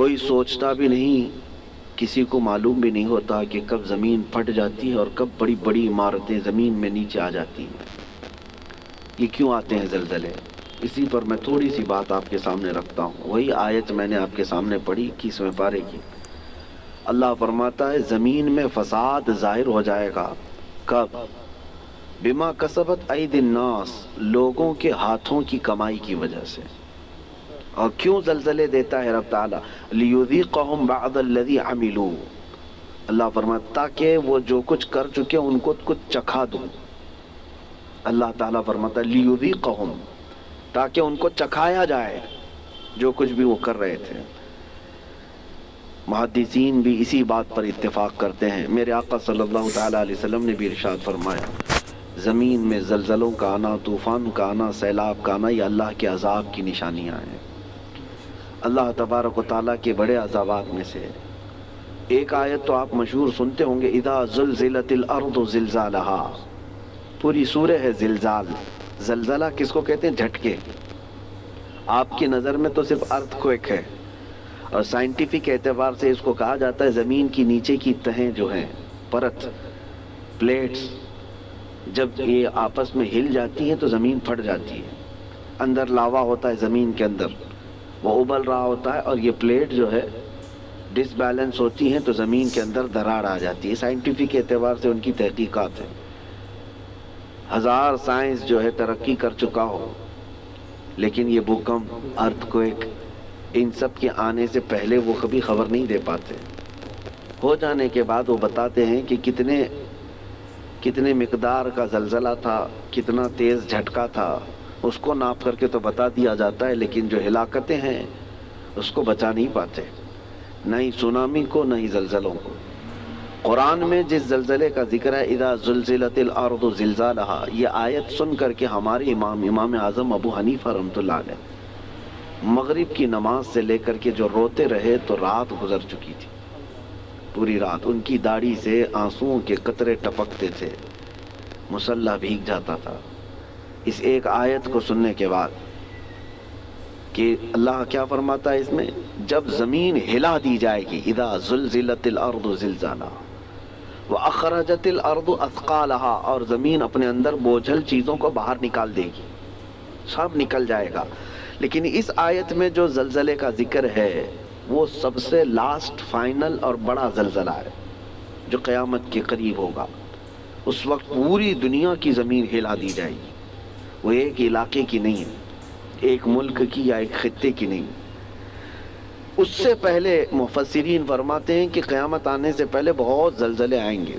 کوئی سوچتا بھی نہیں، کسی کو معلوم بھی نہیں ہوتا کہ کب زمین پھٹ جاتی ہے اور کب بڑی بڑی عمارتیں زمین میں نیچے آ جاتی ہیں۔ یہ کیوں آتے ہیں زلزلے؟ اسی پر میں تھوڑی سی بات آپ کے سامنے رکھتا ہوں۔ وہی آیت میں نے آپ کے سامنے پڑھی 21ویں پارے کی۔ اللہ فرماتا ہے زمین میں فساد ظاہر ہو جائے گا۔ کب؟ بما کسبت اید الناس، لوگوں کے ہاتھوں کی کمائی کی وجہ سے۔ اور کیوں زلزلے دیتا ہے رب تعالیٰ؟ لیذیقہم بعض الذی عملوا، اللہ فرماتا تاکہ وہ جو کچھ کر چکے ان کو کچھ چکھا دوں۔ اللہ تعالیٰ فرماتا لیذیقہم، تاکہ ان کو چکھایا جائے جو کچھ بھی وہ کر رہے تھے۔ محدثین بھی اسی بات پر اتفاق کرتے ہیں۔ میرے آقا صلی اللہ تعالیٰ علیہ وسلم نے بھی ارشاد فرمایا زمین میں زلزلوں کا آنا، طوفان کا آنا، سیلاب کا آنا، یہ اللہ کے عذاب کی نشانیاں ہیں۔ اللہ تبارک و تعالیٰ کے بڑے عذابات میں سے ایک آیت تو آپ مشہور سنتے ہوں گے، اذا زلزلت الارض زلزالہا، پوری سورہ ہے زلزال۔ زلزلہ کس کو کہتے ہیں؟ جھٹکے۔ آپ کی نظر میں تو صرف ارتھ کوئک ہے، اور سائنٹیفک اعتبار سے اس کو کہا جاتا ہے زمین کی نیچے کی تہیں جو ہیں، پرت، پلیٹس، جب یہ آپس میں ہل جاتی ہیں تو زمین پھٹ جاتی ہے۔ اندر لاوا ہوتا ہے زمین کے اندر، وہ ابل رہا ہوتا ہے، اور یہ پلیٹ جو ہے ڈس بیلنس ہوتی ہیں تو زمین کے اندر دراڑ آ جاتی ہے۔ سائنٹیفک اعتبار سے ان کی تحقیقات ہیں۔ ہزار سائنس جو ہے ترقی کر چکا ہو، لیکن یہ بھوکمپ، ارتھ کوئک، ان سب کے آنے سے پہلے وہ کبھی خبر نہیں دے پاتے۔ ہو جانے کے بعد وہ بتاتے ہیں کہ کتنے مقدار کا زلزلہ تھا، کتنا تیز جھٹکا تھا، اس کو ناپ کر کے تو بتا دیا جاتا ہے، لیکن جو ہلاکتیں ہیں اس کو بچا نہیں پاتے، نہ ہی سونامی کو، نہ ہی زلزلوں کو۔ قرآن میں جس زلزلے کا ذکر ہے اذا زلزلت الارض زلزالہا، یہ آیت سن کر کے ہمارے امام اعظم ابو حنیفہ رحمۃ اللہ علیہ مغرب کی نماز سے لے کر کے جو روتے رہے تو رات گزر چکی تھی، پوری رات ان کی داڑھی سے آنسوؤں کے قطرے ٹپکتے تھے، مصلی بھیگ جاتا تھا اس ایک آیت کو سننے کے بعد کہ اللہ کیا فرماتا ہے اس میں، جب زمین ہلا دی جائے گی، اذا زلزلت الارض زلزالہا واخرجت الارض اثقالہا، اور زمین اپنے اندر بوجھل چیزوں کو باہر نکال دے گی، سب نکل جائے گا۔ لیکن اس آیت میں جو زلزلے کا ذکر ہے وہ سب سے لاسٹ، فائنل اور بڑا زلزلہ ہے جو قیامت کے قریب ہوگا۔ اس وقت پوری دنیا کی زمین ہلا دی جائے گی، وہ ایک علاقے کی نہیں ہے، ایک ملک کی یا ایک خطے کی نہیں۔ اس سے پہلے مفسرین فرماتے ہیں کہ قیامت آنے سے پہلے بہت زلزلے آئیں گے،